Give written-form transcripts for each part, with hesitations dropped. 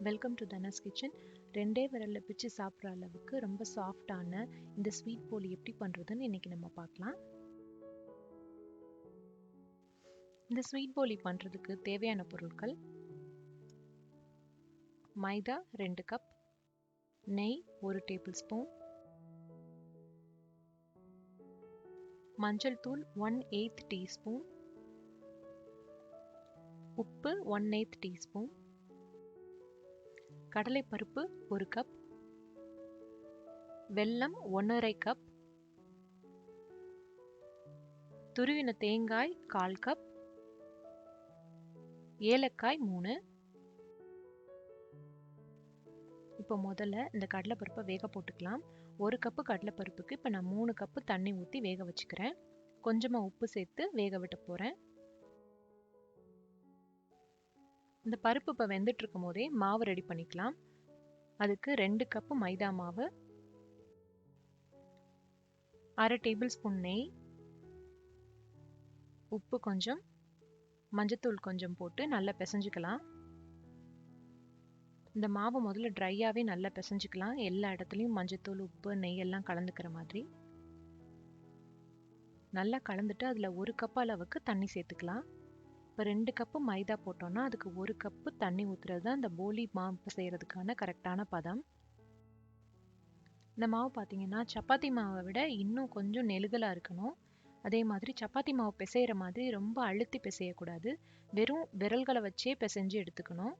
Welcome to than us kitchen. ரெண்டே விரலில் பிச்சு சாப்பிட்ற அளவுக்கு ரொம்ப சாஃப்டான இந்த ஸ்வீட் போலி எப்படி பண்ணுறதுன்னு இன்றைக்கி நம்ம பார்க்கலாம். இந்த ஸ்வீட் போலி பண்ணுறதுக்கு தேவையான பொருட்கள்: மைதா 2 கப், நெய் 1 டேபிள் ஸ்பூன், மஞ்சள் தூள் 1/8 டீஸ்பூன், உப்பு 1/8 டீஸ்பூன், கடலைப்பருப்பு 1 கப், வெல்லம் 1/2 கப், துருவின தேங்காய் 1/4 கப், ஏலக்காய் 3. இப்போ முதல்ல இந்த கடலைப்பருப்பை வேக போட்டுக்கலாம். 1 கப்பு கடலைப்பருப்புக்கு இப்போ நான் 3 கப்பு தண்ணி ஊற்றி வேக வச்சுக்கிறேன். கொஞ்சமாக உப்பு சேர்த்து வேக விட்டு போகிறேன். இந்த பருப்பு இப்போ வெந்துட்டு இருக்கும் போதே மாவு ரெடி பண்ணிக்கலாம். அதுக்கு 2 கப்பு மைதா மாவு, 1/2 டேபிள் ஸ்பூன் நெய், உப்பு கொஞ்சம், மஞ்சத்தூள் கொஞ்சம் போட்டு நல்லா பிசைஞ்சுக்கலாம். இந்த மாவு முதல்ல ட்ரையாகவே நல்லா பிசைஞ்சுக்கலாம். எல்லா இடத்துலையும் மஞ்சத்தூள், உப்பு, நெய் எல்லாம் கலந்துக்கிற மாதிரி நல்லா கலந்துட்டு அதில் 1 கப் அளவுக்கு தண்ணி சேர்த்துக்கலாம். இப்போ 2 கப்பு மைதா போட்டோம்னா அதுக்கு 1 கப்பு தண்ணி ஊற்றுறது தான் இந்த போலி மாவு செய்கிறதுக்கான கரெக்டான பதம். இந்த மாவு பார்த்தீங்கன்னா சப்பாத்தி மாவை விட இன்னும் கொஞ்சம் நெழுகலாக இருக்கணும். அதே மாதிரி சப்பாத்தி மாவு பிசைகிற மாதிரி ரொம்ப அழுத்தி பிசையக்கூடாது. வெறும் விரல்களை வச்சே பிசைஞ்சு எடுத்துக்கணும்.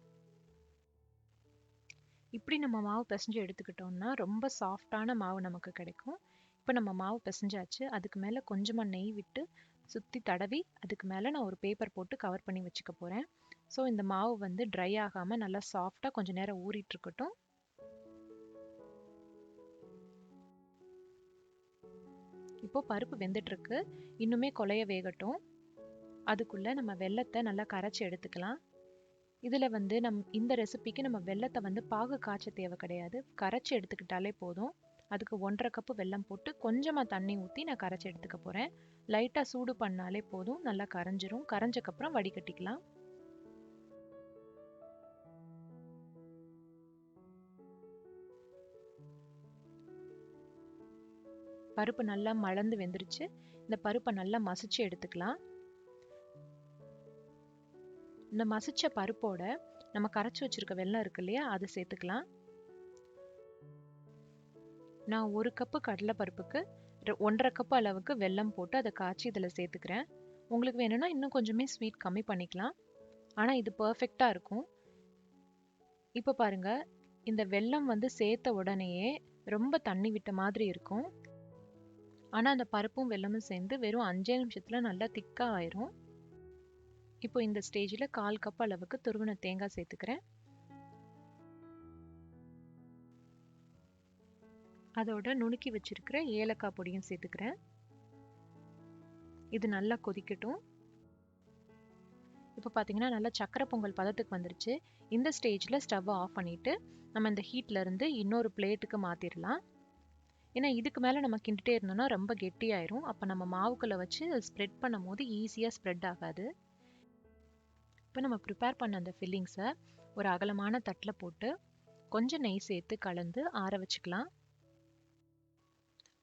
இப்படி நம்ம மாவு பிசைஞ்சு எடுத்துக்கிட்டோம்னா ரொம்ப சாஃப்டான மாவு நமக்கு கிடைக்கும். இப்போ நம்ம மாவு பிசைஞ்சாச்சு. அதுக்கு மேலே கொஞ்சமாக நெய் விட்டு சுற்றி தடவி அதுக்கு மேலே நான் ஒரு பேப்பர் போட்டு கவர் பண்ணி வச்சுக்க போகிறேன். ஸோ இந்த மாவு வந்து ட்ரை ஆகாமல் நல்லா சாஃப்டாக கொஞ்சம் நேரம் ஊறிட்டு இருக்கட்டும். இப்போ பருப்பு வெந்துட்டு இருக்கு. இன்னுமே கொலைய வேகட்டும். அதுக்குள்ள நம்ம வெல்லத்தை நல்லா கரைச்சி எடுத்துக்கலாம். இதில் வந்து இந்த ரெசிபிக்கு நம்ம வெல்லத்தை வந்து பாகு காய்ச்ச தேவை கிடையாது. கரைச்சி எடுத்துக்கிட்டாலே போதும். அதுக்கு 1/2 கப்பு வெல்லம் போட்டு கொஞ்சமாக தண்ணி ஊற்றி நான் கரைச்சி எடுத்துக்க போகிறேன். லைட்டாக சூடு பண்ணாலே போதும், நல்லா கரைஞ்சிரும். கரைஞ்சக்கப்புறம் வடிகட்டிக்கலாம். பருப்பு நல்லா மலர்ந்து வெந்துருச்சு. இந்த பருப்பை நல்லா மசிச்சு எடுத்துக்கலாம். இந்த மசிச்ச பருப்போட நம்ம கரைச்சி வச்சிருக்க வெல்லம் இருக்கு இல்லையா, அதை சேர்த்துக்கலாம். நான் 1 கப்பு கடலை பருப்புக்கு 1/2 கப்பு அளவுக்கு வெல்லம் போட்டு அதை காய்ச்சி இதில் சேர்த்துக்கிறேன். உங்களுக்கு வேணும்னா இன்னும் கொஞ்சமே ஸ்வீட் கம்மி பண்ணிக்கலாம். ஆனால் இது பர்ஃபெக்டாக இருக்கும். இப்போ பாருங்க, இந்த வெல்லம் வந்து சேர்த்த உடனேயே ரொம்ப தண்ணி விட்ட மாதிரி இருக்கும். ஆனால் அந்த பருப்பும் வெல்லமும் சேர்ந்து வெறும் 5 நிமிஷத்தில் நல்லா திக்காக ஆயிரும். இப்போ இந்த ஸ்டேஜில் 1/4 கப் அளவுக்கு துருவின தேங்காய் சேர்த்துக்கிறேன். அதோட நுணுக்கி வச்சிருக்கிற ஏலக்காய் பொடியும் சேர்த்துக்கிறேன். இது நல்லா கொதிக்கட்டும். இப்போ பார்த்தீங்கன்னா நல்லா சக்கரை பொங்கல் பதத்துக்கு வந்துருச்சு. இந்த ஸ்டேஜில் ஸ்டவ்வை ஆஃப் பண்ணிவிட்டு நம்ம இந்த ஹீட்லேருந்து இன்னொரு பிளேட்டுக்கு மாற்றிடலாம். ஏன்னா இதுக்கு மேலே நம்ம கிண்டிட்டே இருந்தோம்னா ரொம்ப கெட்டியாயிரும். அப்போ நம்ம மாவுக்குள்ளே வச்சு ஸ்ப்ரெட் பண்ணும் போது ஈஸியாக ஸ்ப்ரெட் ஆகாது. இப்போ நம்ம ப்ரிப்பேர் பண்ண அந்த ஃபில்லிங்ஸை ஒரு அகலமான தட்டில் போட்டு கொஞ்சம் நெய் சேர்த்து கலந்து ஆற வச்சுக்கலாம்.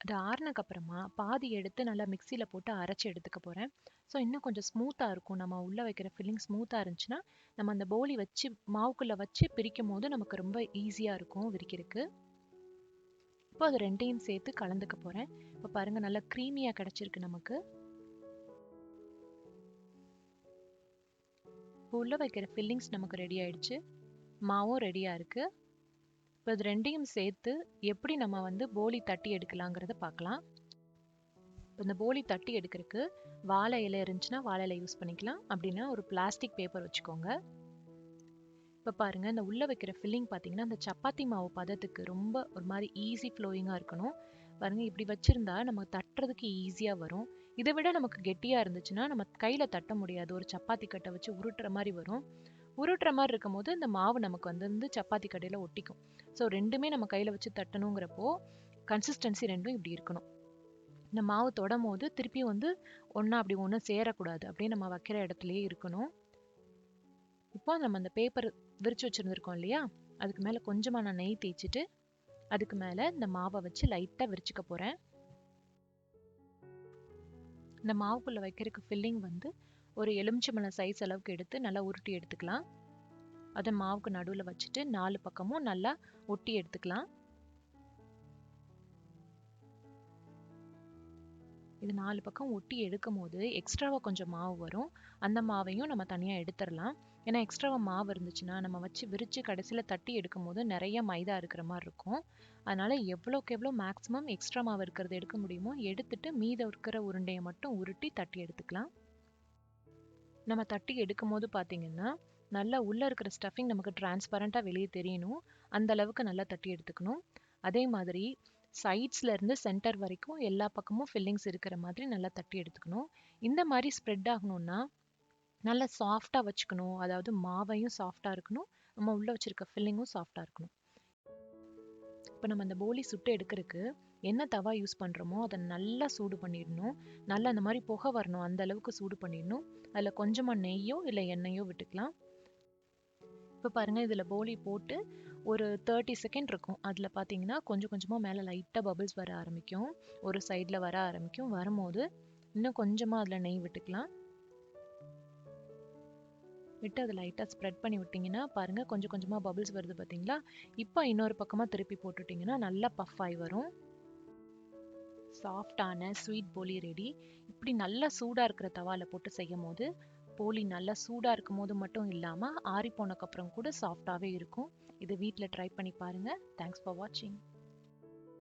அது ஆறுனக்கப்புறமா பாதி எடுத்து நல்லா மிக்சியில் போட்டு அரைச்சி எடுத்துக்க போகிறேன். ஸோ இன்னும் கொஞ்சம் ஸ்மூத்தாக இருக்கும். நம்ம உள்ளே வைக்கிற ஃபில்லிங் ஸ்மூத்தாக இருந்துச்சுன்னா நம்ம அந்த போலி வச்சு மாவுக்குள்ளே வச்சு பிரிக்கும் போது நமக்கு ரொம்ப ஈஸியாக இருக்கும் விரிக்கிறதுக்கு. இப்போ அது ரெண்டையும் சேர்த்து கலந்துக்க போகிறேன். இப்போ பாருங்கள், நல்லா க்ரீமியாக கிடச்சிருக்கு நமக்கு. இப்போ உள்ளே வைக்கிற ஃபில்லிங்ஸ் நமக்கு ரெடி ஆயிடுச்சு. மாவும் ரெடியாக இருக்குது. இப்போ இது ரெண்டையும் சேர்த்து எப்படி நம்ம வந்து போலி தட்டி எடுக்கலாங்கிறத பார்க்கலாம். இப்போ இந்த போலி தட்டி எடுக்கிறதுக்கு வாழை இலை இருந்துச்சுன்னா வாழை இலை யூஸ் பண்ணிக்கலாம். அப்படின்னா ஒரு பிளாஸ்டிக் பேப்பர் வச்சுக்கோங்க. இப்போ பாருங்கள், இந்த உள்ளே வைக்கிற ஃபில்லிங் பார்த்தீங்கன்னா அந்த சப்பாத்தி மாவு பதத்துக்கு ரொம்ப ஒரு மாதிரி ஈஸி ஃப்ளோயிங்காக இருக்கணும். பாருங்கள், இப்படி வச்சுருந்தா நம்ம தட்டுறதுக்கு ஈஸியாக வரும். இதை விட நமக்கு கெட்டியாக இருந்துச்சுன்னா நம்ம கையில் தட்ட முடியாது. ஒரு சப்பாத்தி கட்டை வச்சு உருட்டுற மாதிரி வரும். உருட்டுற மாதிரி இருக்கும் போது இந்த மாவு நமக்கு வந்து சப்பாத்தி கடையில் ஒட்டிக்கும். ஸோ ரெண்டுமே நம்ம கையில் வச்சு தட்டணுங்கிறப்போ கன்சிஸ்டன்சி ரெண்டும் இப்படி இருக்கணும். இந்த மாவு தொடும் போது திருப்பியும் வந்து ஒன்றா அப்படி ஒன்றும் சேரக்கூடாது. அப்படியே நம்ம வைக்கிற இடத்துலையே இருக்கணும். இப்போ நம்ம அந்த பேப்பர் விரிச்சு வச்சுருந்துருக்கோம் இல்லையா, அதுக்கு மேலே கொஞ்சமாக நான் நெய் தேய்ச்சிட்டு அதுக்கு மேலே இந்த மாவை வச்சு லைட்டாக விரிச்சுக்க போகிறேன். இந்த மாவுக்குள்ளே வைக்கிறதுக்கு ஃபில்லிங் வந்து ஒரு எலுமிச்சம்பழம் சைஸ் அளவுக்கு எடுத்து நல்லா உருட்டி எடுத்துக்கலாம். அதை மாவுக்கு நடுவில் வச்சுட்டு 4 பக்கமும் நல்லா ஒட்டி எடுத்துக்கலாம். இது 4 பக்கம் ஒட்டி எடுக்கும் போது எக்ஸ்ட்ராவாக கொஞ்சம் மாவு வரும். அந்த மாவையும் நம்ம தனியாக எடுத்துடலாம். ஏன்னா எக்ஸ்ட்ராவாக மாவு இருந்துச்சுன்னா நம்ம வச்சு விரித்து கடைசியில் தட்டி எடுக்கும் போது நிறைய மைதா இருக்கிற மாதிரி இருக்கும். அதனால் எவ்வளோக்கு எவ்வளோ மேக்ஸிமம் எக்ஸ்ட்ரா மாவு இருக்கிறத எடுக்க முடியுமோ எடுத்துட்டு மீதம் இருக்கிற உருண்டையை மட்டும் உருட்டி தட்டி எடுத்துக்கலாம். நம்ம தட்டி எடுக்கும் போது பார்த்தீங்கன்னா நல்லா உள்ளே இருக்கிற ஸ்டஃபிங் நமக்கு டிரான்ஸ்பரண்ட்டாக வெளியே தெரியணும். அந்த அளவுக்கு நல்லா தட்டி எடுத்துக்கணும். அதே மாதிரி சைட்ஸ்ல இருந்து சென்டர் வரைக்கும் எல்லா பக்கமும் ஃபில்லிங்ஸ் இருக்கிற மாதிரி நல்லா தட்டி எடுத்துக்கணும். இந்த மாதிரி ஸ்ப்ரெட் ஆகணும்னா நல்லா சாஃப்டாக வச்சுக்கணும். அதாவது மாவையும் சாஃப்டாக இருக்கணும், நம்ம உள்ளே வச்சிருக்க ஃபில்லிங்கும் சாஃப்டாக இருக்கணும். இப்போ நம்ம இந்த போலி சுட்டு எடுக்கிறதுக்கு என்ன தவா யூஸ் பண்ணுறோமோ அதை நல்லா சூடு பண்ணிடணும். நல்லா அந்த மாதிரி புகை வரணும், அந்த அளவுக்கு சூடு பண்ணிடணும். அதில் கொஞ்சமாக நெய்யோ இல்லை எண்ணெயோ விட்டுக்கலாம். இப்போ பாருங்கள், இதில் போலி போட்டு ஒரு 30 செகண்ட் இருக்கும். அதில் பார்த்தீங்கன்னா கொஞ்சம் கொஞ்சமாக மேலே லைட்டாக பபிள்ஸ் வர ஆரம்பிக்கும், ஒரு சைடில் வர ஆரம்பிக்கும். வரும்போது இன்னும் கொஞ்சமாக அதில் நெய் விட்டுக்கலாம். விட்டு அதை லைட்டாக ஸ்ப்ரெட் பண்ணி விட்டிங்கன்னா பாருங்கள் கொஞ்சம் கொஞ்சமாக பபிள்ஸ் வருது பார்த்தீங்களா. இப்போ இன்னொரு பக்கமாக திருப்பி போட்டுட்டிங்கன்னா நல்லா பஃப் ஆகி வரும். சாஃப்டான ஸ்வீட் போலி ரெடி. இப்படி நல்லா சூடாக இருக்கிற தவாவில் போட்டு செய்யும் போது போலி நல்லா சூடாக இருக்கும் போது மட்டும் இல்லாமல் ஆறி போனக்கப்புறம் கூட சாஃப்டாகவே இருக்கும். இதை வீட்டில் ட்ரை பண்ணி பாருங்கள். தேங்க்ஸ் ஃபார் வாட்சிங்.